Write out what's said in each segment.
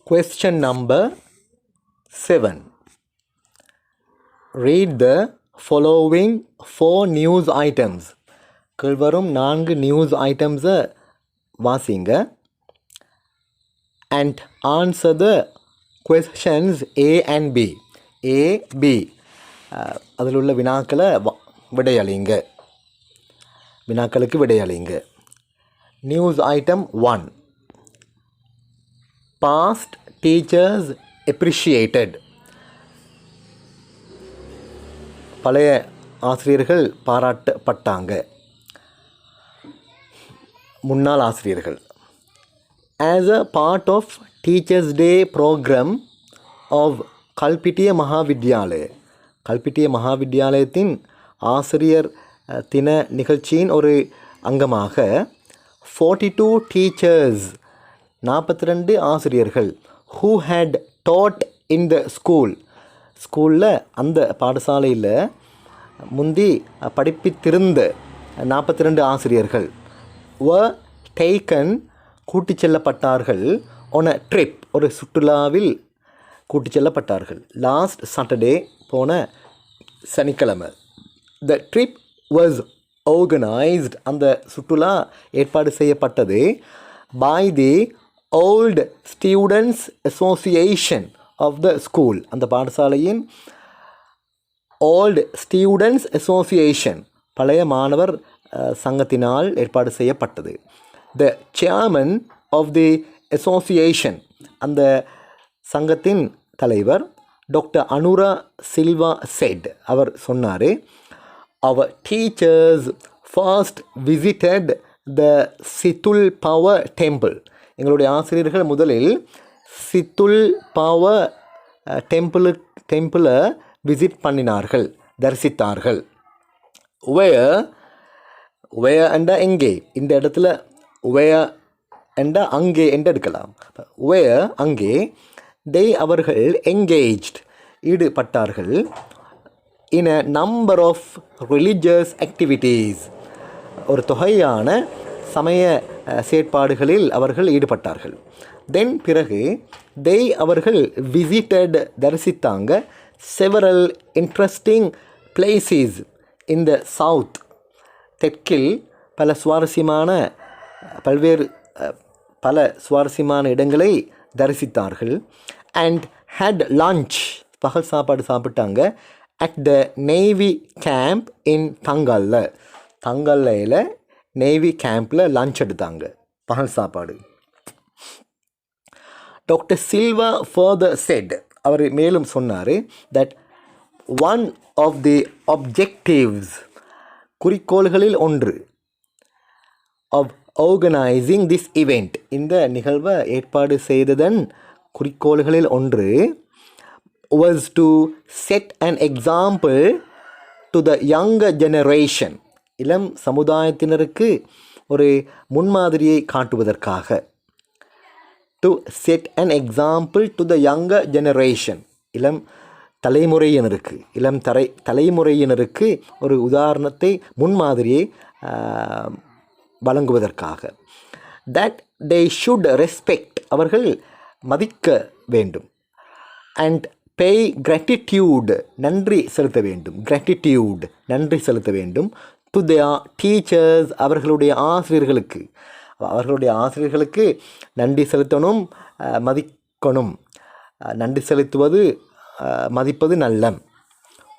Question number 7. Read the following 4 news items. கீழ்வரும் 4 news ஐட்டம்ஸை வாசிங்க and answer the questions A and B. A, B. அதில் உள்ள விடையளிங்க. வினாக்களுக்கு விடையளிங்க. News item 1. Past teachers appreciated. பழைய ஆசிரியர்கள் பாராட்டப்பட்டாங்க. முன்னாள் ஆசிரியர்கள். As a part of Teachers Day program of கல்பிட்டிய Mahavidyalaya, கல்பிட்டிய மகாவித்யாலயத்தின் ஆசிரியர் தின நிகழ்ச்சியின் ஒரு அங்கமாக 42 teachers, 42 ஆசிரியர்கள் who had taught in the school, ஸ்கூலில் அந்த பாடசாலையில் முந்தி படிப்பித்திருந்த 42 ஆசிரியர்கள் were taken, கூட்டிச் செல்லப்பட்டார்கள் on a trip, ஒரு சுற்றுலாவில் கூட்டிச் செல்லப்பட்டார்கள். லாஸ்ட் சாட்டர்டே, போன சனிக்கிழமை. The trip was organized, அந்த சுற்றுலா ஏற்பாடு செய்யப்பட்டது by the Old Students Association of the school, அந்த பாடசாலையின் Old Students Association, பழைய மாணவர் சங்கத்தினால் ஏற்பாடு செய்யப்பட்டது. The chairman of the association, அந்த சங்கத்தின் தலைவர் டாக்டர் அனுரா சில்வா said, அவர் சொன்னார், our teachers first visited the Sithul Pawwa temple, எங்களுடைய ஆசிரியர்கள் முதலில் சித்துல் பவர் டெம்பிளை விசிட் பண்ணினார்கள், தரிசித்தார்கள். where என்ற எங்கே, இந்த இடத்துல where என்ற அங்கே என்று எடுக்கலாம். where அங்கே, they அவர்கள் engaged ஈடுபட்டார்கள் in a number of religious activities, ஒரு தொகையான சமய செயற்பாடுகளில் அவர்கள் ஈடுபட்டார்கள். தென் பிறகு they அவர்கள் visited தரிசித்தாங்க several interesting places in the south, தெற்கில் பல சுவாரஸ்யமான இடங்களை தரிசித்தார்கள். and had lunch, பகல் சாப்பாடு சாப்பிட்டாங்க at the Navy camp in தங்கல்லையில் நேவி கேம்பில் லஞ்ச் எடுத்தாங்க, பகல் சாப்பாடு. டாக்டர் சில்வா further said, அவர் மேலும் சொன்னார், that one of the objectives, குறிக்கோள்களில் ஒன்று, of organizing this event, இந்த நிகழ்வை ஏற்பாடு செய்ததன் குறிக்கோள்களில் ஒன்று, was to set an example to the younger generation, இளம் சமுதாயத்தினருக்கு ஒரு முன்மாதிரியை காட்டுவதற்காக. to set an example to the younger generation, இளம் தலைமுறையினருக்கு ஒரு உதாரணத்தை, முன்மாதிரியை வழங்குவதற்காக. that they should respect, அவர்கள் மதிக்க வேண்டும். and pay gratitude, நன்றி செலுத்த வேண்டும். to their teachers, அவர்களுடைய ஆசிரியர்களுக்கு நன்றி செலுத்தணும், மதிக்கணும். நன்றி செலுத்துவது, மதிப்பது நல்லம்.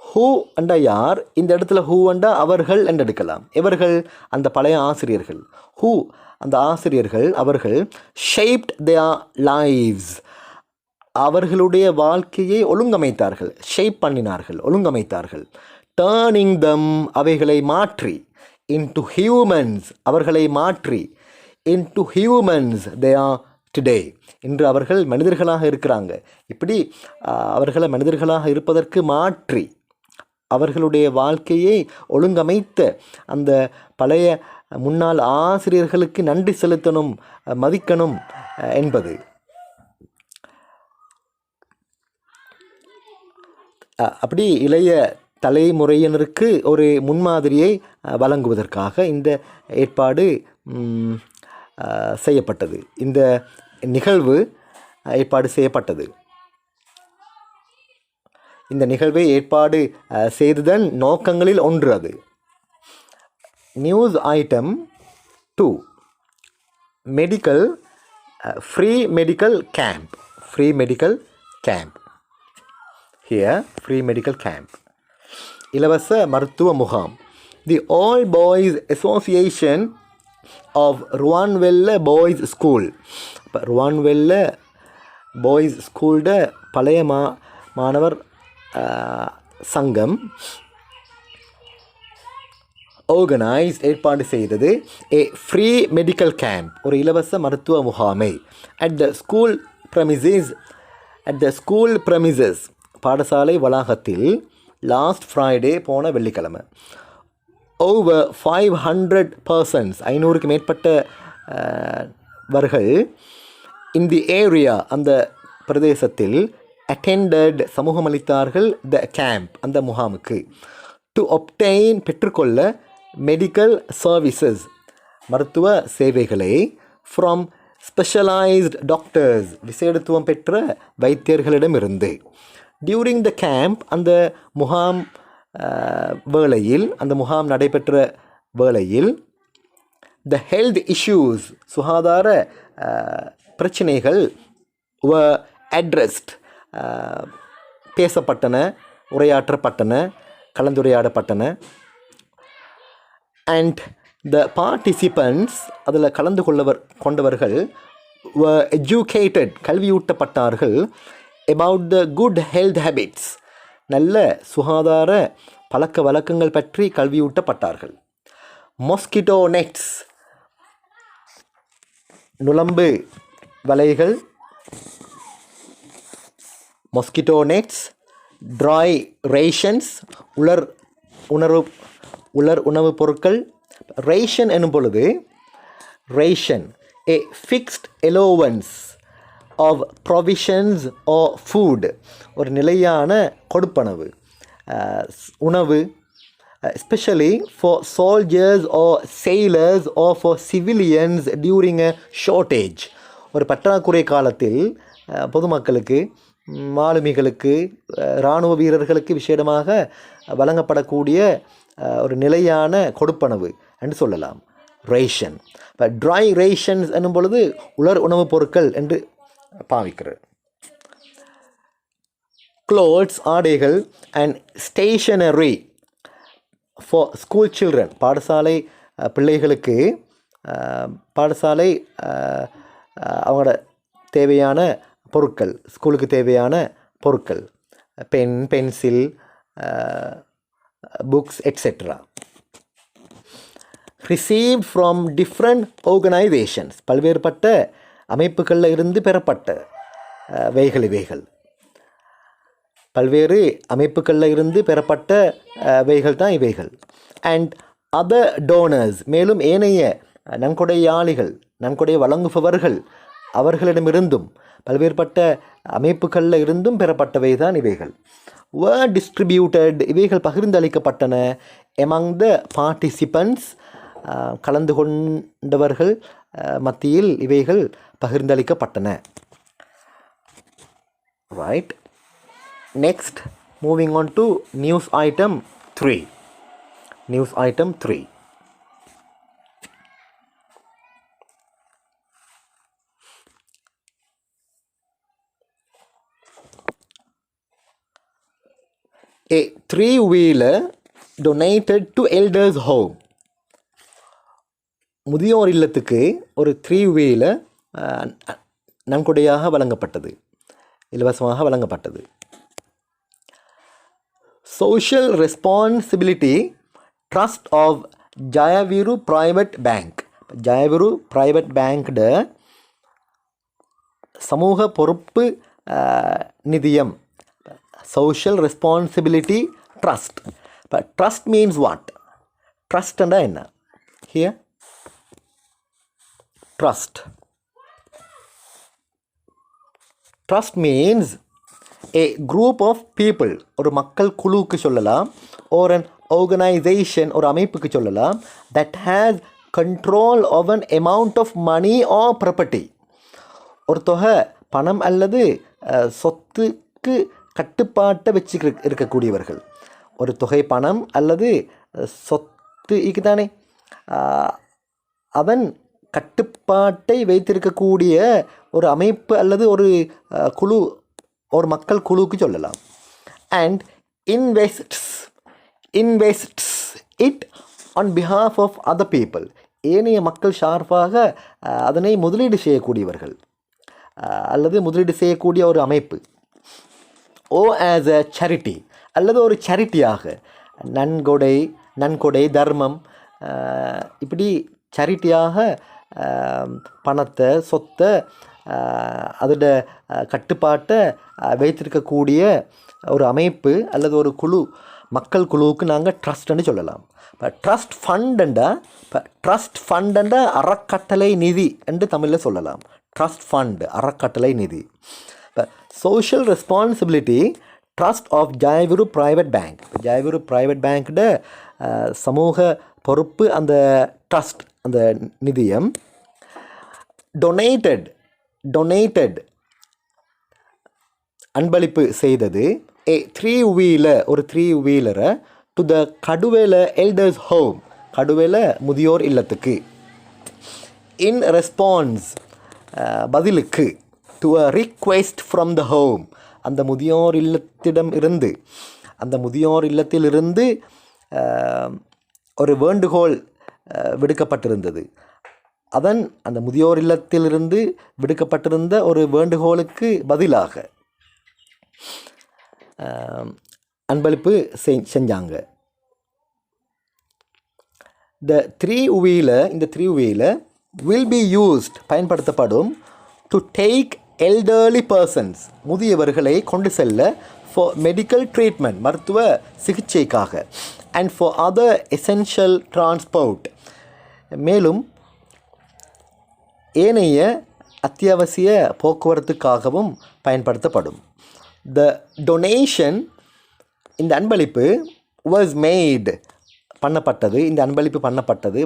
ஹூ அண்டா யார், இந்த இடத்துல ஹூ அண்டா அவர்கள் என்று எடுக்கலாம். எவர்கள், அந்த பழைய ஆசிரியர்கள். ஹூ அந்த ஆசிரியர்கள், அவர்கள் ஷேப்ட் their lives, அவர்களுடைய வாழ்க்கையை ஒழுங்கமைத்தார்கள், ஷேப் பண்ணினார்கள், ஒழுங்கமைத்தார்கள். டர்னிங் them, அவைகளை மாற்றி, into humans, அவர்களை மாற்றி, into humans they are today, இன்று அவர்கள் மனிதர்களாக இருக்கிறாங்க. இப்படி அவர்களை மனிதர்களாக இருப்பதற்கு மாற்றி அவர்களுடைய வாழ்க்கையை ஒழுங்கமைத்த அந்த பழைய முன்னாள் ஆசிரியர்களுக்கு நன்றி செலுத்தணும், மதிக்கணும் என்பது. அப்படி இளைய தலைமுறையினருக்கு ஒரு முன்மாதிரியை வழங்குவதற்காக இந்த ஏற்பாடு செய்யப்பட்டது. இந்த நிகழ்வு ஏற்பாடு செய்யப்பட்டது. இந்த நிகழ்வை ஏற்பாடு செய்ததன் நோக்கங்களில் ஒன்று அது. News item 2, medical free medical camp. Free medical camp. Here free medical camp. இலவச மருத்துவ முகாம். The old boys association of Ruwanwella boys school. இப்போ ருவான்வெல்ல பாய்ஸ் ஸ்கூல்ட பழைய மாணவர் சங்கம் ஆர்கனைஸ் ஏற்பாடு செய்தது ஏ ஃப்ரீ மெடிக்கல் கேம்ப், ஒரு இலவச மருத்துவ முகாமை அட் த ஸ்கூல் ப்ரெமிசஸ் பாடசாலை வளாகத்தில் லாஸ்ட் ஃப்ரைடே போன வெள்ளிக்கிழமை. ஓவர் 500 persons 500க்கு மேற்பட்டவர்கள் இன் தி ஏரியா அந்த பிரதேசத்தில் attended சமூகமளித்தார்கள் த கேம்ப் அந்த முகாமுக்கு. டு obtain பெற்றுக்கொள்ள மெடிக்கல் சர்வீசஸ் மருத்துவ சேவைகளை ஃப்ரம் ஸ்பெஷலைஸ்ட் டாக்டர்ஸ் விசேடத்துவம் பெற்ற வைத்தியர்களிடமிருந்து. டியூரிங் த கேம்ப் அந்த முகாம் வேளையில் அந்த முகாம் நடைபெற்ற வேளையில் த ஹெல்த் இஷ்யூஸ் சுகாதார பிரச்சனைகள் were addressed பேசப்பட்டன, உரையாற்றப்பட்டன, கலந்துரையாடப்பட்டன. அண்ட் த பார்ட்டிசிபன்ட்ஸ் அதில் கலந்து கொண்டவர்கள் were educated கல்வியூட்டப்பட்டார்கள் about the good health habits நல்ல சுகாதார பழக்க வழக்கங்கள் பற்றி கல்வியூட்டப்பட்டார்கள். மொஸ்கிட்டோ நெட்ஸ் நுளம்பு வலைகள், மொஸ்கிட்டோ நெட்ஸ், ட்ரை ரேஷன்ஸ் உலர் உணவுப் பொருட்கள். ரேஷன் எனும் பொழுது ration a fixed allowance of provisions or food, ஒரு நிலையான கொடுப்பனவு உணவு, especially for soldiers or sailors or for civilians during a shortage. ஒரு பற்றாக்குறை காலத்தில் பொதுமக்களுக்கு, மாலுமிகளுக்கு, இராணுவ வீரர்களுக்கு விசேடமாக வழங்கப்படக்கூடிய ஒரு நிலையான கொடுப்பனவு என்று சொல்லலாம் ரேஷன். இப்போ ட்ரை ரேஷன்ஸ் என்னும் பொழுது உலர் உணவுப் பொருட்கள் என்று பாவிக்கிறது. க்ளோத்ஸ் ஆடைகள் and stationery for school children பாடசாலை பிள்ளைகளுக்கு பாடசாலை அவங்களோட தேவையான பொருட்கள், ஸ்கூலுக்கு தேவையான பொருட்கள், pen, pencil, books etcetera. Received from different organisations பல்வேறுபட்ட அமைப்புகளில் இருந்து பெறப்பட்ட இவைகள் பல்வேறு அமைப்புகளில் இருந்து பெறப்பட்ட வைகள் தான் இவைகள். அண்ட் அதர் டோனர்ஸ் மேலும் ஏனைய நன்கொடையாளிகள், நன்கொடை வழங்குபவர்கள் அவர்களிடமிருந்தும் பல்வேறுபட்ட அமைப்புகளில் இருந்தும் பெறப்பட்டவை தான் இவைகள். were distributed இவைகள் பகிர்ந்தளிக்கப்பட்டன among the participants கலந்து கொண்டவர்கள் மத்தியில் இவைகள் பகிர்ந்தளிக்கப்பட்டன. Right. Next moving on to news item 3. News item 3. A 3-wheeler donated to elders home. முதியோர் இல்லத்துக்கு ஒரு 3-wheeler நன்கொடையாக வழங்கப்பட்டது, இலவசமாக வழங்கப்பட்டது. Social responsibility trust of Jayaviru private bank. Jayaviru private பேங்க்ட சமூக பொறுப்பு நிதியம், social responsibility trust. But trust means what? Trust and enna here? Trust means a group of people, ஒரு மக்கள் குழுவுக்கு சொல்லலாம், or an organization ஒரு அமைப்புக்கு சொல்லலாம், that has control of an amount of money or property. ஒரு தொகை பணம் அல்லது சொத்துக்கு கட்டுப்பாட்டை வச்சு இருக்கக்கூடியவர்கள். ஒரு தொகை பணம் அல்லது சொத்து இருக்குதானே, அதன் கட்டுப்பாட்டை வைத்திருக்கக்கூடிய ஒரு அமைப்பு அல்லது ஒரு குழு, ஒரு மக்கள் குழுவுக்கு சொல்லலாம். And invests it on behalf of other people. ஏனைய மக்கள் சார்பாக அதனை முதலீடு செய்யக்கூடியவர்கள் அல்லது முதலீடு செய்யக்கூடிய ஒரு அமைப்பு. ஓ ஆஸ் அ சேரிட்டி, அல்லது ஒரு சேரிட்டியாக, நன்கொடை தர்மம், இப்படி சேரிட்டியாக பணத்தை சொத்தை அதோட கட்டுப்பாட்டை வைத்திருக்கக்கூடிய ஒரு அமைப்பு அல்லது ஒரு குழு, மக்கள் குழுவுக்கு நாங்கள் ட்ரஸ்ட்னு சொல்லலாம். இப்போ ட்ரஸ்ட் ஃபண்டண்ட அறக்கட்டளை நிதி என்று தமிழில் சொல்லலாம். ட்ரஸ்ட் ஃபண்ட் அறக்கட்டளை நிதி. இப்போ social responsibility trust of Jaiguru private bank. Jaiguru private பேங்க்ட சமூக பொறுப்பு அந்த ட்ரஸ்ட், அந்த நிதியம். டொனேட்டட் அன்பளிப்பு செய்தது ஒரு த்ரீ வீலரை to the Kaduwela elders home, Kaduwela முதியோர் இல்லத்துக்கு. இன் ரெஸ்பான்ஸ் பதிலுக்கு, to a request from the home, அந்த முதியோர் இல்லத்திலிருந்து ஒரு வேண்டுகோள் விடுக்கப்பட்டிருந்தது. அந்த முதியோர் இல்லத்திலிருந்து விடுக்கப்பட்டிருந்த ஒரு வேண்டுகோளுக்கு பதிலாக அன்பளிப்பு செஞ்சாங்க. இந்த three wheeler will be used, பயன்படுத்தப்படும், டு டேக் எல்டர்லி பர்சன்ஸ், முதியவர்களை கொண்டு செல்ல, ஃபார் மெடிக்கல் ட்ரீட்மெண்ட், மருத்துவ சிகிச்சைக்காக, and for other essential transport, மேலும் ஏனைய அத்தியாவசிய போக்குவரத்துக்காகவும் பயன்படுத்தப்படும். த டொனேஷன், இந்த அன்பளிப்பு, வாஸ் மேட்,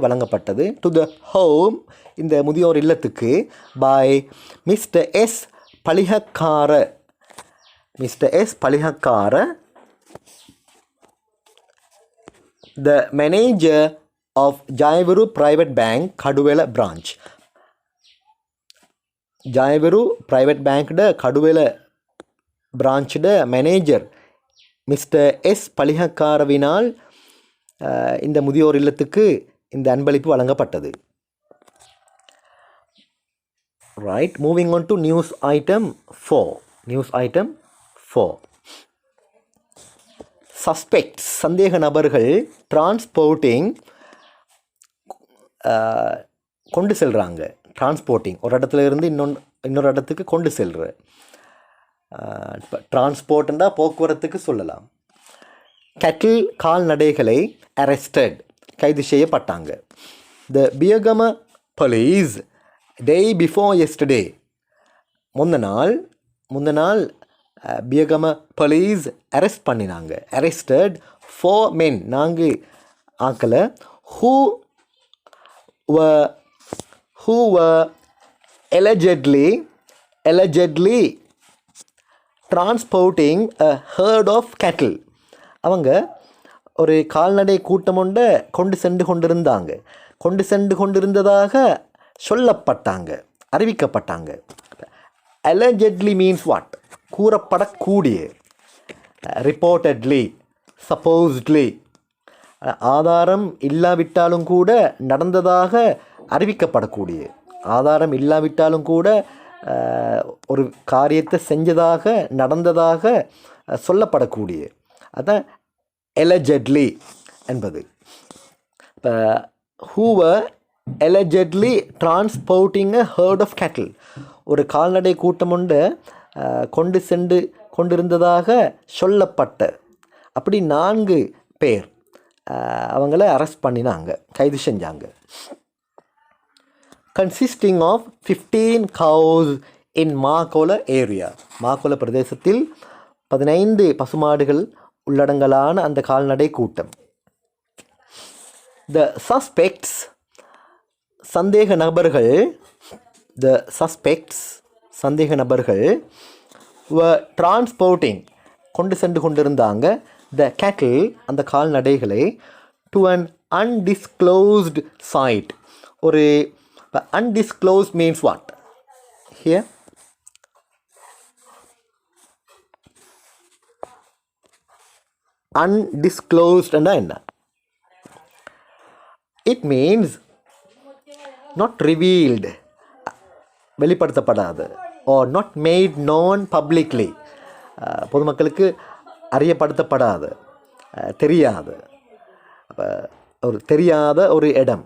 வழங்கப்பட்டது, டு த ஹோம், இந்த முதியோர் இல்லத்துக்கு, by mister S Palihakkara, the manager of Jaiguru private bank Kaduwela branch. Jaiguru private பேங்க்ட கடுவேல பிரான்ச்ட மேனேஜர் மிஸ்டர் எஸ் பலிஹக்காரவினால் இந்த முதியோர் இல்லத்துக்கு இந்த அன்பளிப்பு வழங்கப்பட்டது. Right, moving on to news item 4. Suspects, சந்தேக நபர்கள், டிரான்ஸ்போர்ட்டிங், கொண்டு செல்கிறாங்க. டிரான்ஸ்போர்ட்டிங், ஒரு இடத்துல இருந்து இன்னொரு இடத்துக்கு கொண்டு செல்கிற, டிரான்ஸ்போர்ட்னா போக்குவரத்துக்கு சொல்லலாம். கேட்டில், கால்நடைகளை, அரெஸ்டட், கைது செய்யப்பட்டாங்க. The Biyagama police day before yesterday, முந்த நாள் பியகம போலீஸ் அரெஸ்ட் பண்ணினாங்க. அரெஸ்டட் 4 men, 4 ஆக்களை, who were allegedly transporting a herd of cattle. அவங்க ஒரு கால்நடை கூட்டம் ஒன்றை கொண்டு சென்று கொண்டிருந்ததாக அறிவிக்கப்பட்டாங்க. allegedly means what? கூறப்படக்கூடிய. reportedly, supposedly, ஆதாரம் இல்லாவிட்டாலும் கூட நடந்ததாக அறிவிக்கப்படக்கூடிய, ஆதாரம் இல்லாவிட்டாலும் கூட ஒரு காரியத்தை செஞ்சதாக நடந்ததாக சொல்லப்படக்கூடிய, அதான் allegedly என்பது. இப்போ who were allegedly transporting a herd of cattle, ஒரு கால்நடை கூட்டம் ஒன்று கொண்டிருந்ததாக சொல்லப்பட்ட, அப்படி 4 பேர் அவங்கள அரெஸ்ட் பண்ணினாங்க, கைது செஞ்சாங்க. Consisting of 15 cows in Makola area, Makola பிரதேசத்தில் 15 பசுமாடுகள் உள்ளடங்கலான அந்த கால்நடை கூட்டம். த சஸ்பெக்ட்ஸ், சந்தேக நபர்கள், சந்தேக நபர்கள் were transporting கொண்டு சென்று கொண்டிருந்தாங்க the cattle அந்த கால்நடைகளை to an undisclosed site. ஒரு undisclosed means what? Here undisclosed and என்ன? It means not revealed, வெளிப்படுத்தப்படாது, or not made known publicly, பொதுமக்களுக்கு அறியப்படுத்தப்படாது, தெரியாது, ஒரு தெரியாத ஒரு இடம்.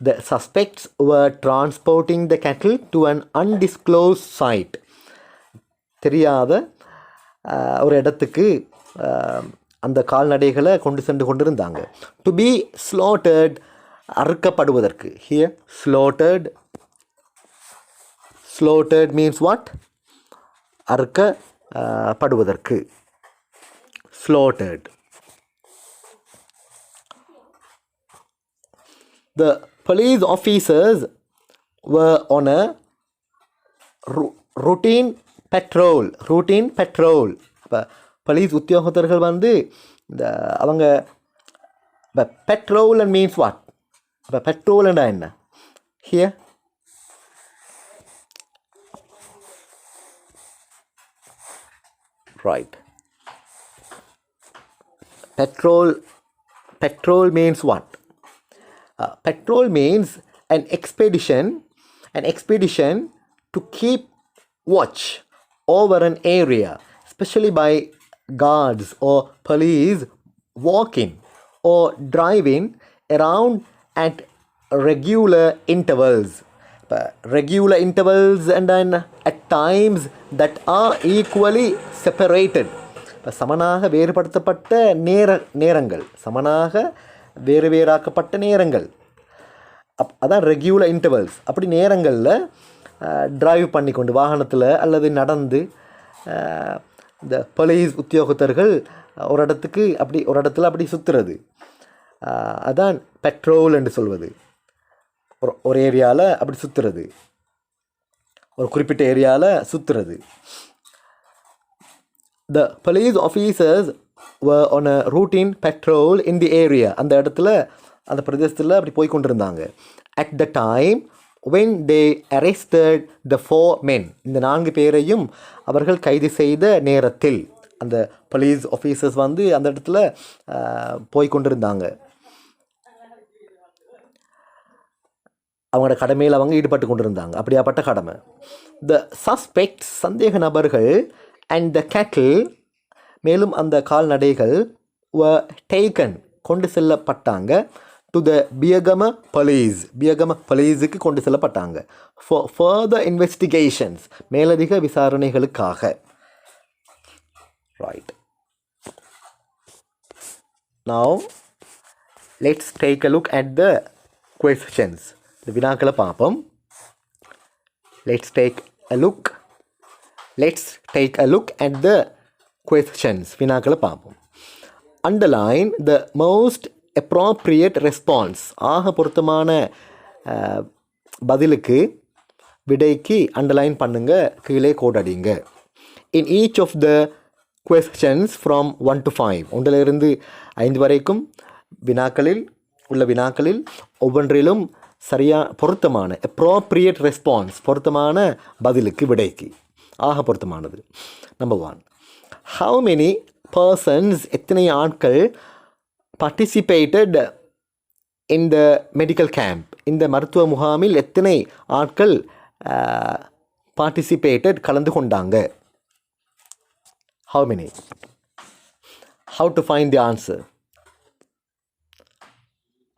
The suspects were transporting the cattle to an undisclosed site. தெரியாத ஒரு இடத்துக்கு அந்த கால்நடைகளை கொண்டு சென்று கொண்டிருந்தாங்க. டு பி ஸ்லாட்டர்ட் அறுக்கப்படுவதற்கு. Here slaughtered means what? அறுக்கப்படுவதற்கு. Slaughtered. The police officers were on a routine patrol. இப்போ போலீஸ் உத்தியோகத்தர்கள் வந்து இந்த அவங்க இப்போ பெட்ரோல் அண்ட் மீன்ஸ் வாட்? இப்போ பெட்ரோல்ண்டா என்ன? Here right. Petrol means what? Patrol means an expedition to keep watch over an area, especially by guards or police walking or driving around at regular intervals. Regular intervals and then at times that are equally separated. சமனாக வேறுபடுத்தப்பட்ட நேரங்கள், சமனாக வேறாக்கப்பட்ட நேரங்கள், அதான் regular intervals. அப்படி நேரங்களில் drive பண்ணி கொண்டு வாகனத்தில் அல்லது நடந்து இந்த போலீஸ் உத்தியோகத்தர்கள் ஒரு இடத்துல அப்படி சுற்றுறது, அதான் பெட்ரோல் என்று சொல்வது. ஒரு ஏரியாவில் அப்படி சுற்றுறது, ஒரு குறிப்பிட்ட ஏரியாவில் சுற்றுறது. The police officers were on a routine patrol in the area. அந்த இடத்துல அந்த பிரதேசத்தில் அப்படி போய் கொண்டிருந்தாங்க. At the time when they arrested the 4 men. இந்த 4 பேரையும் அவர்கள் கைது செய்த நேரத்தில் அந்த போலீஸ் ஆஃபீஸர்ஸ் வந்து அந்த இடத்துல போய் கொண்டிருந்தாங்க. அவங்களோட கடமையில் அவங்க ஈடுபட்டு கொண்டிருந்தாங்க. அப்படியாப்பட்ட கடமை. The suspects சந்தேக நபர்கள் and the cattle மேலும் அந்த கால்நடைகள் were taken கொண்டு செல்லப்பட்டாங்க to the Biyagama police. Biyagama policeக்கு கொண்டு செல்லப்பட்டாங்க for further investigations. மேலதிக விசாரணைகளுக்காக. Right. Now let's take a look at the questions. இந்த வினாக்களை பார்ப்போம். Let's take a look at the questions. வினாக்களை பார்ப்போம். Underline the most appropriate response. ஆக பொருத்தமான பதிலுக்கு விடைக்கு அண்டர்லைன் பண்ணுங்க, கீழே கோட் அடிங்க. In each of the questions from 1 to 5, 1 5 வரைக்கும் வினாக்களில் ஒவ்வொன்றிலும் பொருத்தமான appropriate response, பொருத்தமான பதிலுக்கு விடைக்கு ஆக பொருத்தமானது. Number 1, how many persons, எத்தனை ஆட்கள் participated in the medical camp, இந்த மருத்துவ முகாமில் எத்தனை ஆட்கள் participated கலந்து கொண்டாங்க? How many? How to find the answer?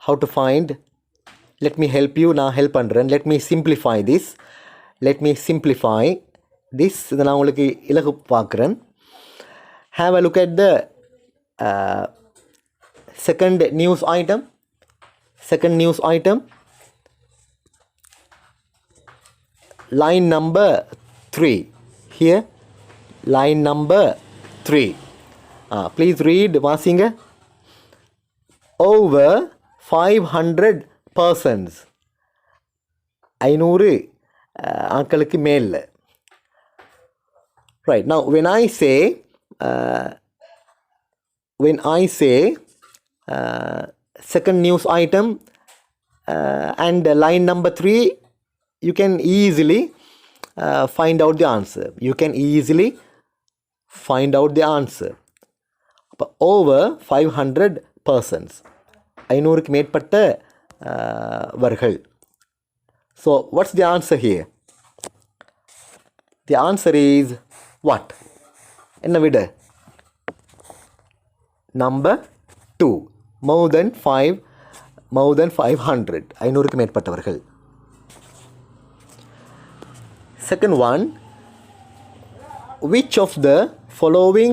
How to find? Let me help you. நான் ஹெல்ப் பண்ணுறேன். Let me simplify this. இதை நான் உங்களுக்கு இலகு பார்க்குறேன். Have a look at the second news item. Line number 3. Here, line number 3. Please read. வாசிங்க. Over 500 persons. 500 ஆட்களுக்கு மேலே. Right, now when I say second news item and line number 3, you can easily find out the answer. You can easily find out the answer. Over 500 persons. 500க்கு மேற்பட்ட வர்கள். So what's the answer here? The answer is what? என்ன விட? Number 2. More than 500. 500க்கு மேற்பட்டவர்கள். Second one, which of the following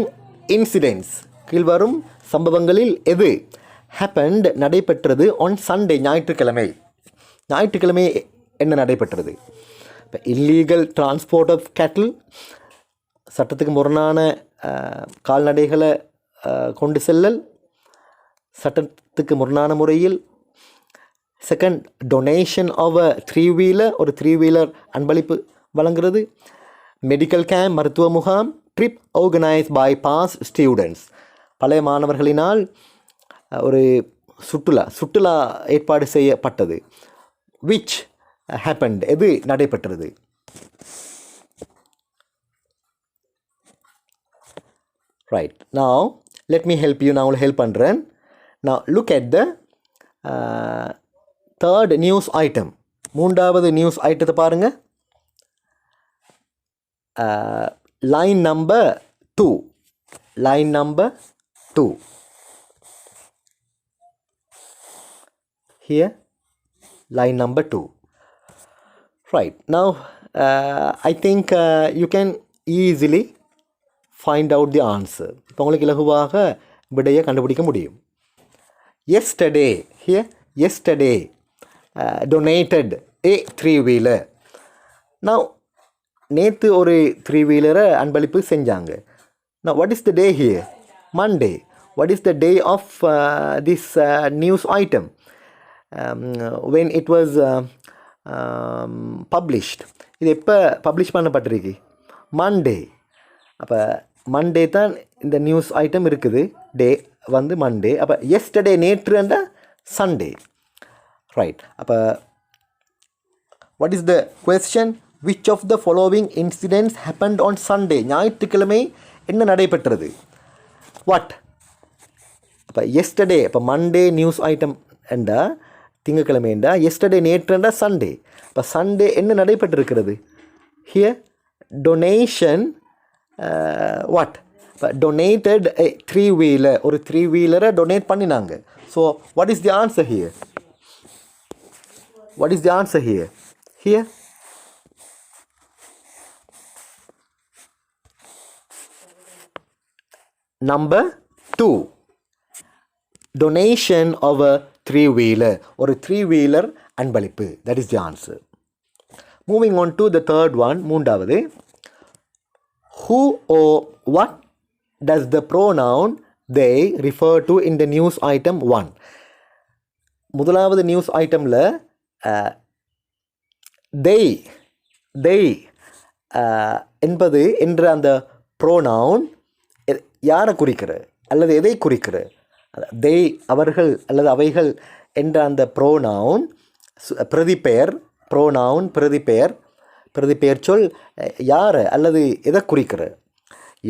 incidents, கீழ்வரும் சம்பவங்களில் எது happened, நடைபெற்றது on Sunday, ஞாயிற்றுக்கிழமை. ஞாயிற்றுக்கிழமை என்ன நடைபெற்றது? இப்போ இல்லீகல் டிரான்ஸ்போர்ட் ஆஃப் கேட்டில், சட்டத்துக்கு முரணான கால்நடைகளை கொண்டு செல்லல், சட்டத்துக்கு முரணான முறையில். Second, donation of a 3-wheeler, ஒரு 3-wheeler அன்பளிப்பு வழங்குறது. மெடிக்கல் கேம்ப், மருத்துவ முகாம். Trip organise by past students, பழைய மாணவர்களினால் ஒரு சுற்றுலா ஏற்பாடு செய்யப்பட்டது. விச் ஹேப்பன்ட், எது நடைபெற்றது? Right, now let me help you. நான் உங்களுக்கு ஹெல்ப் பண்ணுறேன். Now look at the third news item. மூன்றாவது நியூஸ் ஐட்டத்தை பாருங்கள். line number 2. Line number 2. Here, line number 2. Right, now I think you can easily find out the answer. இப்போ உங்களுக்கு இலகுவாக விடையை கண்டுபிடிக்க முடியும். Yesterday, here, yesterday donated a 3-wheeler. Now, நேற்று ஒரு 3-wheeler அன்பளிப்பு செஞ்சாங்க. Now, what is the day here? Monday. What is the day of this news item? When it was published. இது எப்போ பப்ளிஷ் பண்ணப்பட்டிருக்கு? மண்டே. அப்போ மண்டே தான் இந்த நியூஸ் ஐட்டம் இருக்குது. டே வந்து மண்டே. அப்போ எஸ்டர்டே, நேற்று என்ற சண்டே. ரைட், அப்போ what is the question? Which of the following incidents happened on Sunday? ஞாயிற்றுக்கிழமை என்ன நடைபெற்றது? வாட்? அப்போ எஸ்டர்டே, அப்போ மண்டே நியூஸ் ஐட்டம் என்றா திங்கக்கிழமை என்றா, எஸ்டர்டே நேற்று என்றா சண்டே. இப்போ சண்டே என்ன நடைபெற்றிருக்கிறது? Here donation what? இப்போ டொனேட்டட் 3-wheeler, ஒரு 3-wheeler டொனேட் பண்ணினாங்க. So what is the answer here? What is the answer here? Here number 2. Donation of a 3-wheeler, ஒரு 3-wheeler அன்பளிப்பு. That is the answer. Moving on to the third one, மூன்றாவது. Who or what does the pronoun they refer to in the news item 1? முதலாவது news ஐட்டமில் they என்பது என்ற அந்த pronoun யாரை குறிக்கிற அல்லது எதை குறிக்கிற? they, அவர்கள் அல்லது அவைகள் என்ற அந்த ப்ரோனவுன் பிரதிபெயர், ப்ரோனவுன் பிரதிபெயர் சொல் யார் அல்லது எதை குறிக்கிற?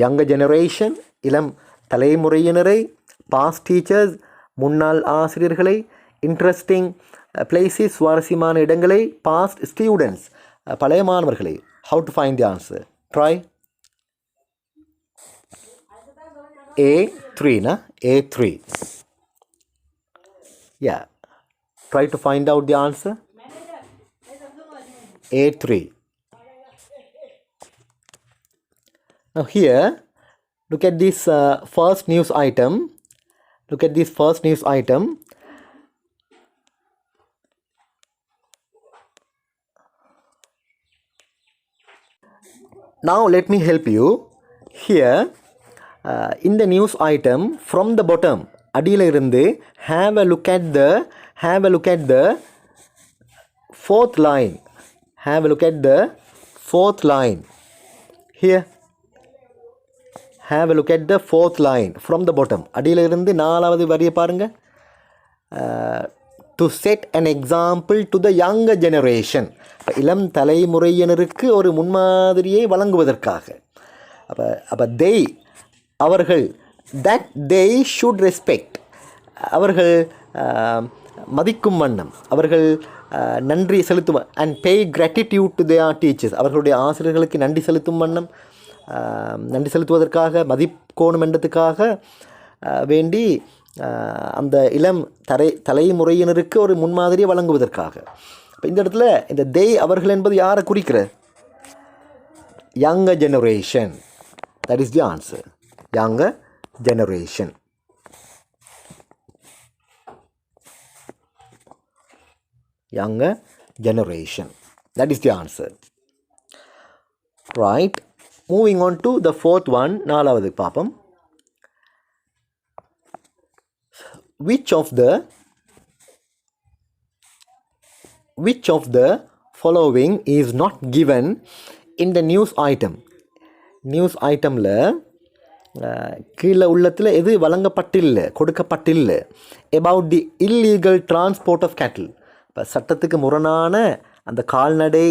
யங்கர் ஜெனரேஷன், இளம் தலைமுறையினரை. பாஸ்ட் டீச்சர்ஸ், முன்னாள் ஆசிரியர்களை. இன்ட்ரெஸ்டிங் பிளேசஸ், சுவாரஸ்யமான இடங்களை. பாஸ்ட் ஸ்டூடெண்ட்ஸ், பழைய மாணவர்களை. How to find the answer? Try. A3 na? A3. Yeah. Try to find out the answer. A3. Now here, look at this first news item. Look at this first news item. Now let me help you. Here, in the news item, from the bottom, அடியில் இருந்து have a look at the fourth line. Have a look at the fourth line. Here. Have a look at the fourth line from the bottom. அடியிலிருந்து நாலாவது வரியை பாருங்க. To set an example to the younger generation. இளம் தலைமுறையினருக்கு ஒரு முன்மாதிரியை வழங்குவதற்காக. அப்போ they அவர்கள் that they should respect. அவர்கள் மதிக்கும் வண்ணம், அவர்கள் நன்றி செலுத்தும் and pay gratitude to their teachers. அவர்களுடைய ஆசிரியர்களுக்கு நன்றி செலுத்தும் வண்ணம், நன்றி செலுத்துவதற்காக, மதிக்கோணும் என்றதுக்காக வேண்டி அந்த இளம் தலைமுறையினருக்கு ஒரு முன்மாதிரியை வழங்குவதற்காக. இப்போ இந்த இடத்துல இந்த they அவர்கள் என்பது யாரை குறிக்கிற? younger generation. That is the answer. younger generation. younger generation. That is the answer. Right. Moving on to the fourth one. நாலாவது பாப்பம். Which of the following is not given in the news item? News ஐட்டமில் கீழே உள்ளத்தில் எது வழங்கப்பட்டில்லை, கொடுக்கப்பட்டில்லை. about the illegal transport of cattle. இப்போ சட்டத்துக்கு முரணான அந்த கால்நடை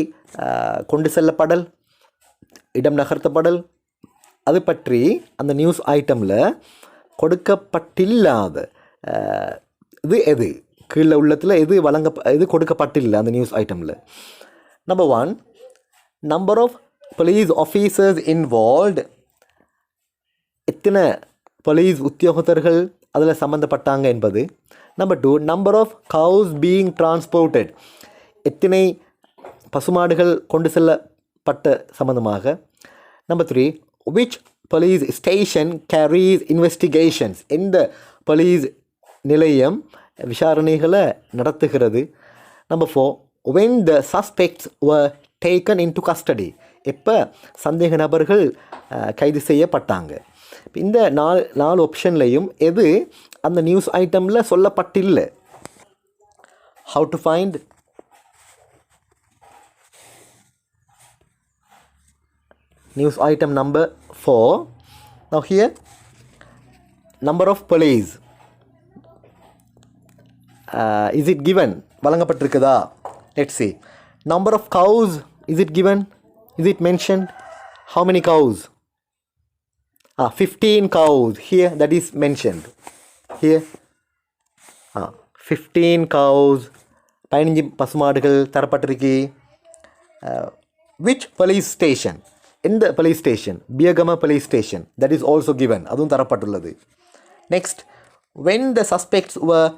கொண்டு செல்லப்படல், இடம் நகர்த்தப்படல், அது பற்றி அந்த நியூஸ் ஐட்டமில் கொடுக்கப்பட்டில்லாத இது எது? கீழே உள்ளத்தில் எது கொடுக்கப்பட்டில்லை அந்த நியூஸ் ஐட்டமில்? Number 1, number of police officers involved. எத்தனை போலீஸ் உத்தியோகத்தர்கள் அதில் சம்மந்தப்பட்டாங்க என்பது. Number 2, number of cows being transported. எத்தனை பசுமாடுகள் கொண்டு செல்லப்பட்ட சம்பந்தமாக. Number 3, which police station carries investigations. எந்த போலீஸ் நிலையம் விசாரணைகளை நடத்துகிறது. Number 4, when the suspects were taken into custody. எப்போ சந்தேக நபர்கள் கைது செய்யப்பட்டாங்க. இந்த நாலு ஆப்ஷன்லையும் எது அந்த news ஐட்டமில் சொல்லப்பட்டில்லை? how to find? News item number 4. Now here, number of police. Is it given? வழங்கப்பட்டிருக்குதா? Let's see. Number of cows, is it given? Is it mentioned? How many cows? 15 cows. Here, that is mentioned. Here, 15 cows. 15 பசுமாடுகள் தரப்பட்டிருக்கு. Which police station? In the police station, Biyagama police station, that is also given. அதுவும் தரப்பட்டுள்ளது. Next, when the suspects were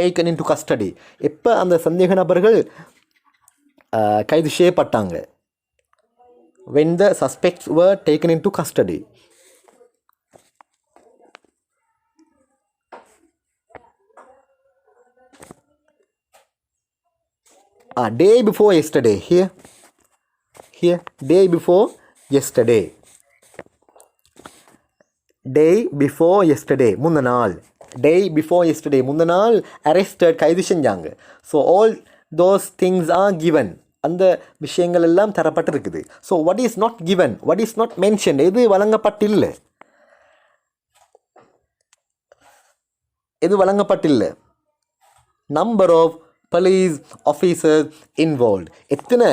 taken into custody. எப்போ அந்த சந்தேக நபர்கள் கைது செய்யப்பட்டாங்க? When the suspects were taken into custody. Day before yesterday. Here, day before yesterday. Day before yesterday. முந்தின நாள். Day before yesterday. முந்தின நாள் arrested, கைது செஞ்சாங்க. So all those things are given. அந்த விஷயங்கள் எல்லாம் தரப்பட்டிருக்குது. So what is not given? What is not mentioned? எது வழங்கப்பட்டில்லை? எது வழங்கப்பட்டில்லை? Number of police officers involved. எத்தனை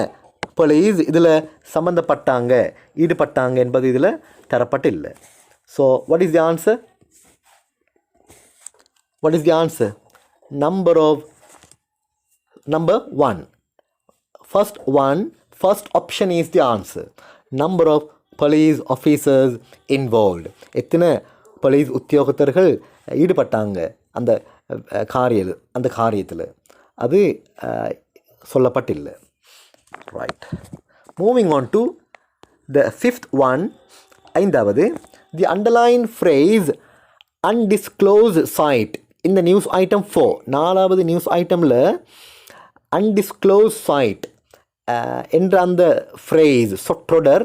போலீஸ் இதில் சம்மந்தப்பட்டாங்க, ஈடுபட்டாங்க என்பது இதில் தரப்பட்டில்லை. So what is the answer? What is the answer? Number 1. First option is the answer. Number of police officers involved. எத்தனை போலீஸ் உத்தியோகத்தர்கள் ஈடுபட்டாங்க அந்த காரியத்தில், அது சொல்லப்பட்டில்லை. Right. Moving on to the fifth one. ஐந்தாவது, the underline phrase undisclosed site in the news item 4. நாலாவது news ஐட்டமில் undisclosed site என்ற அந்த ஃப்ரேஸ், சொற்றொடர்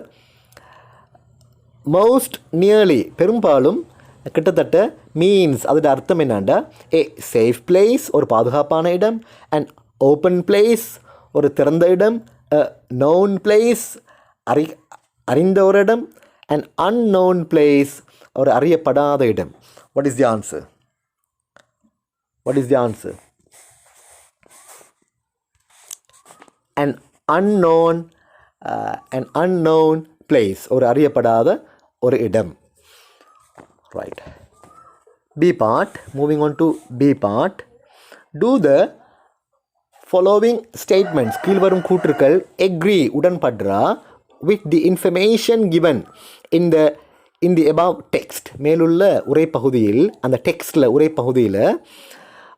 மோஸ்ட் நியர்லி, பெரும்பாலும் கிட்டத்தட்ட மீன்ஸ், அதோட அர்த்தம் என்னாண்டா, ஏ சேஃப் பிளேஸ், ஒரு பாதுகாப்பான இடம், அண்ட் ஓப்பன் பிளேஸ், ஒரு திறந்த இடம், a known place, அறிந்த ஒரு இடம், an unknown place, ஒரு அறியப்படாத இடம். What is the answer? What is the answer? An unknown place, ஒரு அறியப்படாத ஒரு இடம். Right. B part. Moving on to B part. Do the following statements. கீழ்வரும் கூற்றுக்கள் agree உடன்படுறா with the information given in the above text. மேலுள்ள உரைப்பகுதியில், அந்த டெக்ஸ்டில் உரைப்பகுதியில்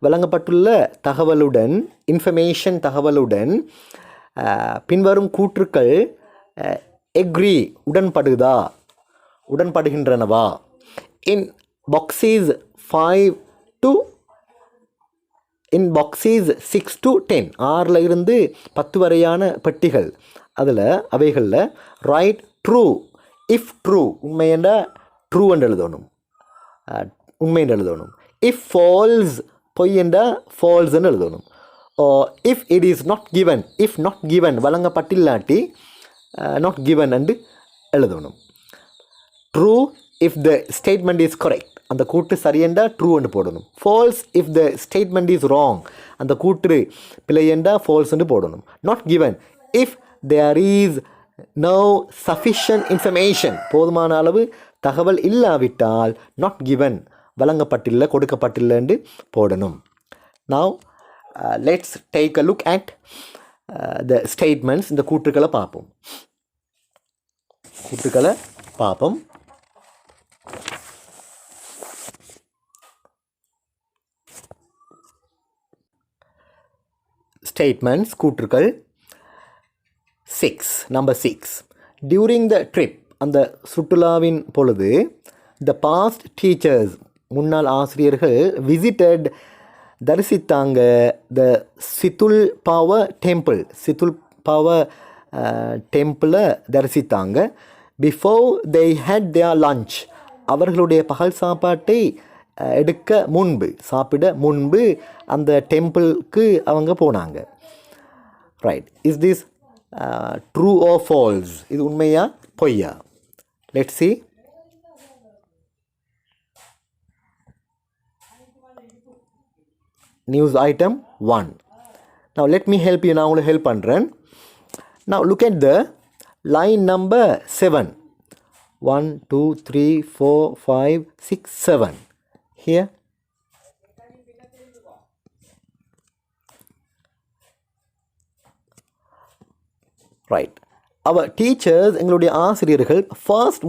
வழங்கப்பட்டுள்ள தகவலுடன், information தகவலுடன் பின்வரும் கூற்றுக்கள் agree உடன்படுகின்றனவா? in boxes 6 to 10, 6ல் இருந்து 10 வரையான பெட்டிகள், அதில் அவைகளில் ரைட் ட்ரூ இஃப் ட்ரூ, உண்மையெண்டா ட்ரூ என்று எழுதணும், உண்மை என்று எழுதணும். இஃப் ஃபால்ஸ், பொய்யெண்டா ஃபால்ஸ்ன்னு எழுதணும். If it is not given, if not given வழங்கப்பட்டில்லாட்டி நாட் கிவன் என்று எழுதணும். True if the statement is correct, அந்த கூற்று சரியெண்டா ட்ரூ என்று போடணும். False if the statement is wrong, அந்த கூற்று பிழையெண்டா ஃபால்ஸ் என்று போடணும். Not given if there is no sufficient information, போதுமான அளவு தகவல் இல்லாவிட்டால் நாட் கிவன், வழங்கப்பட்டில்லை, கொடுக்கப்பட்டில்லை என்று போடணும். Now let's take a look at the statements. இந்த கூற்றுக்களை பார்ப்போம். ஸ்டேட்மெண்ட்ஸ், கூற்றுக்கள். 6, நம்பர் 6. டியூரிங் த ட்ரிப், அந்த சுற்றுலாவின் பொழுது, த பாஸ்ட் டீச்சர்ஸ், முன்னாள் ஆசிரியர்கள், விசிட்டட், தரிசித்தாங்க, த சித்துல் பாவ டெம்பிள், சித்துல் பாவ டெம்பிளை தரிசித்தாங்க. Before they had their lunch, அவர்களுடைய பகல் சாப்பாட்டை சாப்பிட முன்பு அந்த டெம்பிளுக்கு அவங்க போனாங்க. Right. Is this true or false? இது உண்மையா பொய்யா? Let's see. News item 1. Now let me help you. நான் உங்களுக்கு ஹெல்ப் பண்ணுறேன். Now look at the line number 7. 1, 2, 3, 4, 5, 6, 7. Here. Right. Our teachers, எங்களுடைய ஆசிரியர்கள்,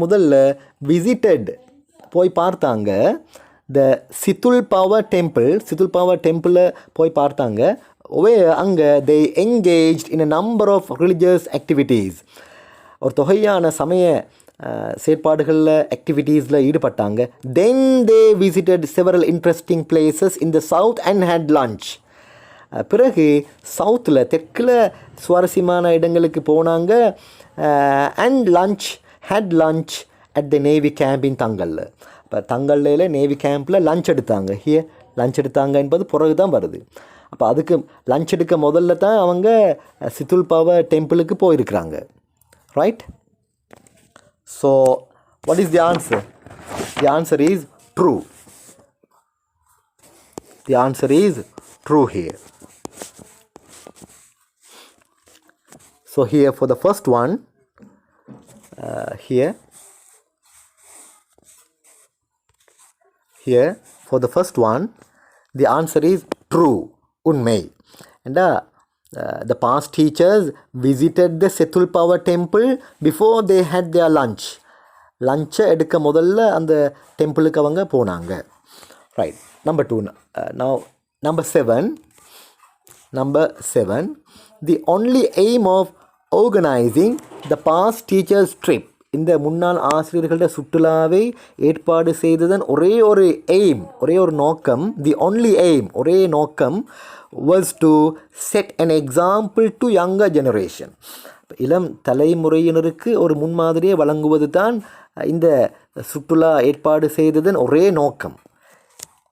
முதல்ல visited, போய் பார்த்தாங்க, த சித்துல் பாவ டெம்பிள் போய் பார்த்தாங்க. அங்கே they engaged in a number of religious activities, ஒரு தொகையான சமய செயற்பாடுகளில், ஆக்டிவிட்டீஸில் ஈடுபட்டாங்க. தென் they visited several interesting places in the south and had lunch. பிறகு சவுத்தில், தெற்கில் சுவாரஸ்யமான இடங்களுக்கு போனாங்க. And had lunch at the Navy camp in தங்கல்ல. இப்போ தங்கல்லையில் நேவி கேம்பில் லஞ்ச் எடுத்தாங்க. லஞ்ச் எடுத்தாங்க என்பது பிறகு தான் வருது. அப்போ அதுக்கு லஞ்ச் எடுக்க முதல்ல தான் அவங்க சித்துல் பாவ டெம்பிளுக்கு போயிருக்கிறாங்க. Right. So what is the answer? The answer is true. The answer is true here. So here for the first one, here for the first one, the answer is true, unmai. And the past teachers visited the Setul Power temple before they had their lunch. Lunch எடுக்க முதல்ல அந்த டெம்பிளுக்கு அவங்க போனாங்க. Right. Number 2. Now number 7. The only aim of organizing the past teachers trip, இந்த முன்னாள் ஆசிரியர்களுடைய சுற்றுலாவை ஏற்பாடு செய்ததன் ஒரே ஒரு நோக்கம், தி ஒன்லி எய்ம், ஒரே நோக்கம், was to set an example to younger generation. இளம் தலைமுறையினருக்கு ஒரு முன்மாதிரியை வழங்குவது தான் இந்த சுற்றுலா ஏற்பாடு செய்ததன் ஒரே நோக்கம்.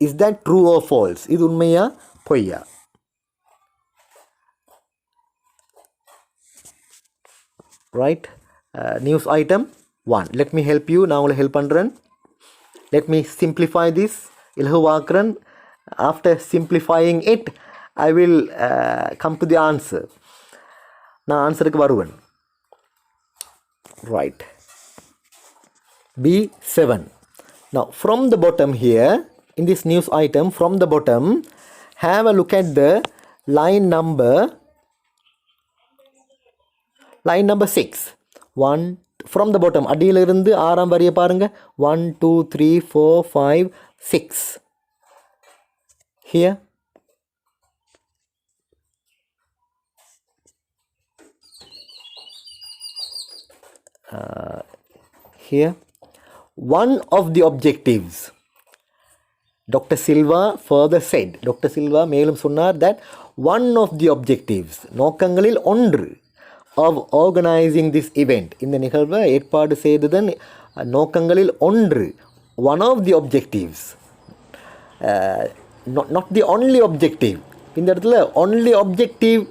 Is that true or false? இது உண்மையா பொய்யா? right? News item 1. Let me help you. நான் உங்களுக்கு ஹெல்ப் பண்ணுறேன். Let me simplify this. இலகுவாக்குறேன். After simplifying it, I will come to the answer. நான் ஆன்சருக்கு வருவேன். Right. B7. Now from the bottom here, in this news item, from the bottom, have a look at the line number 6. 1 from the bottom, அடியிலிருந்து ஆறாம் வரியை பாருங்க. 1 2 3 4 5 6. Here here one of the objectives, Dr. Silva further said, Dr. Silva மேலும் சொன்னார் that one of the objectives, நோக்கங்களில் ஒன்று, of organizing this event, இந்த நிகழ்வை ஏற்பாடு செய்ததன் நோக்கங்களில் ஒன்று, one of the objectives, not the only objective. இந்த இடத்துல only objective,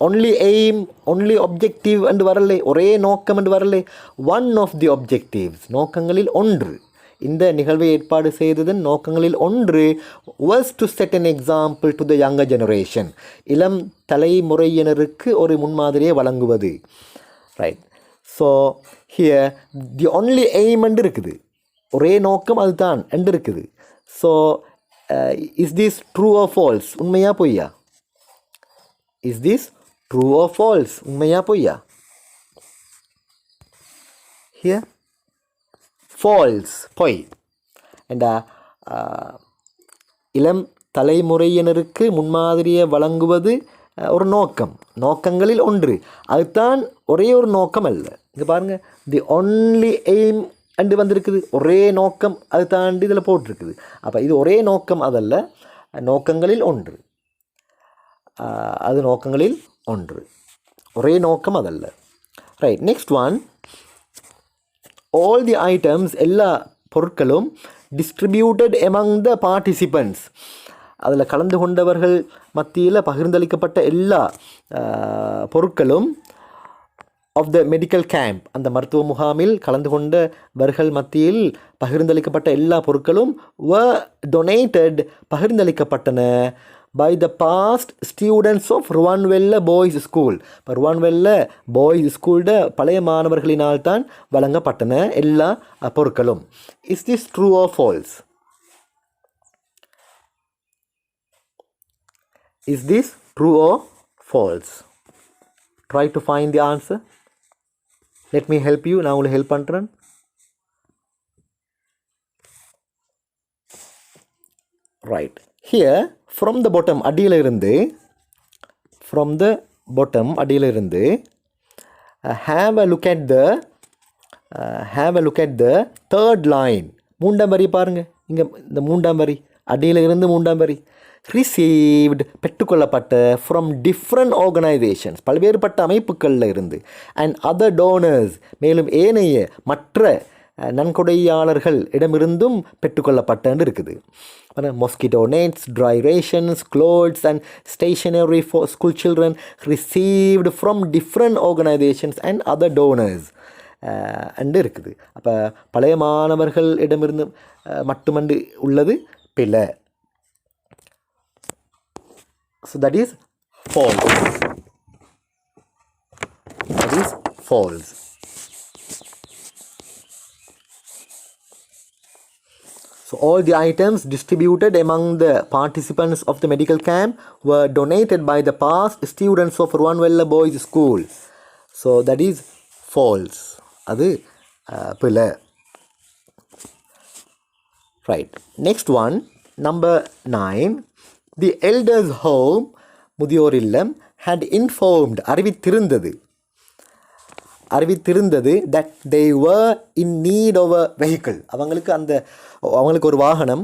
only aim, only objective என்று வரலை, ஒரே நோக்கம் என்று வரலை. one of the objectives, நோக்கங்களில் ஒன்று, இந்த நிகழ்வை ஏற்பாடு செய்ததன் நோக்கங்களில் ஒன்று, was to set an example to the younger generation, இளம் தலைமுறையினருக்கு ஒரு முன்மாதிரியை வழங்குவது. Right. So here the only aim என்று இருக்குது, ஒரே நோக்கம் அதுதான் என்று இருக்குது. So is this true or falls, உண்மையா பொய்யா? Is this true or falls, உண்மையா பொய்யா? ஹியர் ஃபால்ஸ், பொய். அண்ட் இளம் தலைமுறையினருக்கு முன்மாதிரியை வழங்குவது ஒரு நோக்கம், நோக்கங்களில் ஒன்று, அதுதான் ஒரே ஒரு நோக்கம் அல்ல. இங்கே பாருங்கள், தி ஒன்லி எய்ம் அண்டு வந்திருக்குது, ஒரே நோக்கம் அது தாண்டி இதில் போட்டிருக்குது. அப்போ இது ஒரே நோக்கம் அதல்ல, நோக்கங்களில் ஒன்று, அது நோக்கங்களில் ஒன்று, ஒரே நோக்கம் அதல்ல. Right. Next one, all the items, எல்லா பொருட்களும் டிஸ்ட்ரிபியூட்டட் எமங் த பார்ட்டிசிபெண்ட்ஸ், அதில் கலந்து கொண்டவர்கள் மத்தியில் பகிர்ந்தளிக்கப்பட்ட எல்லா பொருட்களும், ஆஃப் த மெடிக்கல் கேம்ப், அந்த மருத்துவ முகாமில் கலந்து கொண்டவர்கள் மத்தியில் பகிர்ந்தளிக்கப்பட்ட எல்லா பொருட்களும் were donated, பகிர்ந்தளிக்கப்பட்டன, by the past students of Ruwanwella boys school, இப்போ ருவான்வெல்ல பாய்ஸ் ஸ்கூல்ட பழைய மாணவர்களினால் தான் வழங்கப்பட்டன எல்லா பொருட்களும். Is this true or falls? Is this true or false? Try to find the answer. Let me help you. நான் உங்களுக்கு ஹெல்ப் பண்ணுறேன். Right. Here, from the bottom, அடியில் இருந்து, from the bottom, அடியில் இருந்து, have a look at the third line. மூன்றாம் வரி பாருங்கள். இங்கே இந்த மூன்றாம் வரி, அடியில் இருந்து மூன்றாம் வரி. received, பெற்றுக்கொள்ளப்பட்ட, from different organizations, பல்வேறுபட்ட அமைப்புகளில் இருந்து, and other donors, மேலும் ஏனைய மற்ற நன்கொடையாளர்கள் இடமிருந்தும் பெற்றுக்கொள்ளப்பட்டன்னு இருக்குது. mosquito nets, dry rations, clothes and stationery for school children received from different organizations and other donors and இருக்குது. அப்போ பழைய மாணவர்கள் இடமிருந்து மட்டுமண்டு உள்ளது பிழை. So that is false. That is false. So all the items distributed among the participants of the medical camp were donated by the past students of Ruwanwella Boys School. So that is false. அது பிழை. Right. Next one, number 9. The elders' home, முதியோர் இல்லம், had informed, அறிவித்திருந்தது that they were in need of a vehicle. அவங்களுக்கு ஒரு வாகனம்,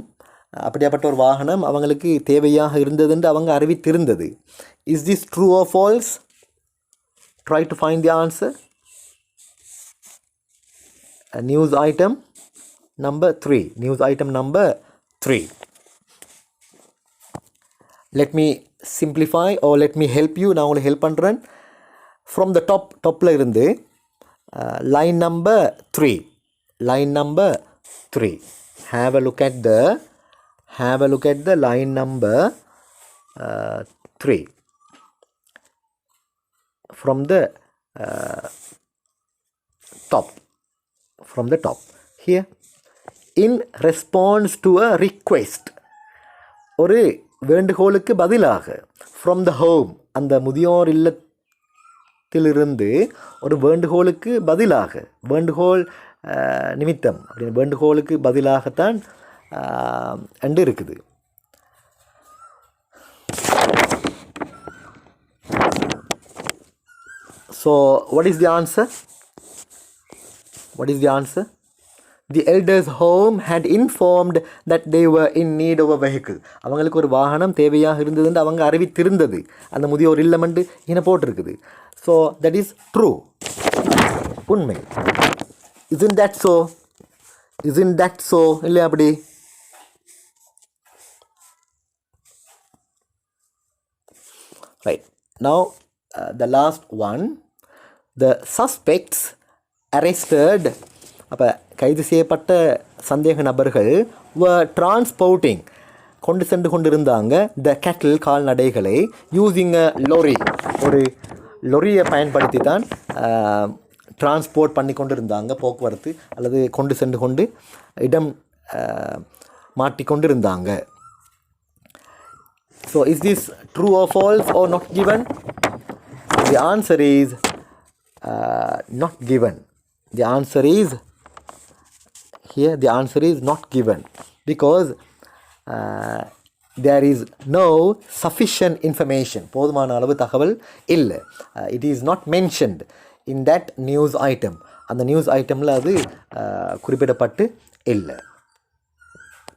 அப்படியாப்பட்ட ஒரு வாகனம் அவங்களுக்கு தேவையாக இருந்தது என்று அவங்க அறிவித்திருந்தது. Is this true or false? Try to find the answer. News item number 3. News item number 3. Let me simplify or let me help you. நான் உங்களுக்கு ஹெல்ப் பண்ணுறேன். From the topல இருந்து line number 3. Line number 3. Have a look at the line number 3 from the top. Here, in response to a request, ஒரு வேண்டுகோளுக்கு பதிலாக, from the home, அந்த முதியோர் இல்லத்திலிருந்து ஒரு வேண்டுகோளுக்கு பதிலாக, வேண்டுகோள் நிமித்தம் அப்படின்னு வேண்டுகோளுக்கு பதிலாகத்தான் அண்டு இருக்குது. So what is the answer? The elders home had informed that they were in need of a vehicle. அவங்களுக்கு ஒரு வாகனம் தேவையாக இருந்ததுன்னு அவங்க அறிவித்திருந்தது. அந்த முதியோர் இல்லமென்று இன போட்டிருக்குது. So that is true. உண்மை. Isn't that so? இல்லை அப்படி? Right. Now the last one. The suspects arrested, அப்போ கைது செய்யப்பட்ட சந்தேக நபர்கள் were transporting, கொண்டு சென்று கொண்டிருந்தாங்க the cattle, கால்நடைகளை, using a lorry, ஒரு லொரியை பயன்படுத்தி தான் டிரான்ஸ்போர்ட் பண்ணி கொண்டு இருந்தாங்க, போக்குவரத்து அல்லது கொண்டு சென்று கொண்டு இடம் மாட்டிக்கொண்டு இருந்தாங்க. So is this true or false or not given? The answer is not given. The answer is not given because there is no sufficient information. போதுமான அளவு தகவல் இல்லை. It is not mentioned in that news item. அந்த news ஐட்டமில் அது குறிப்பிடப்பட்டு இல்லை.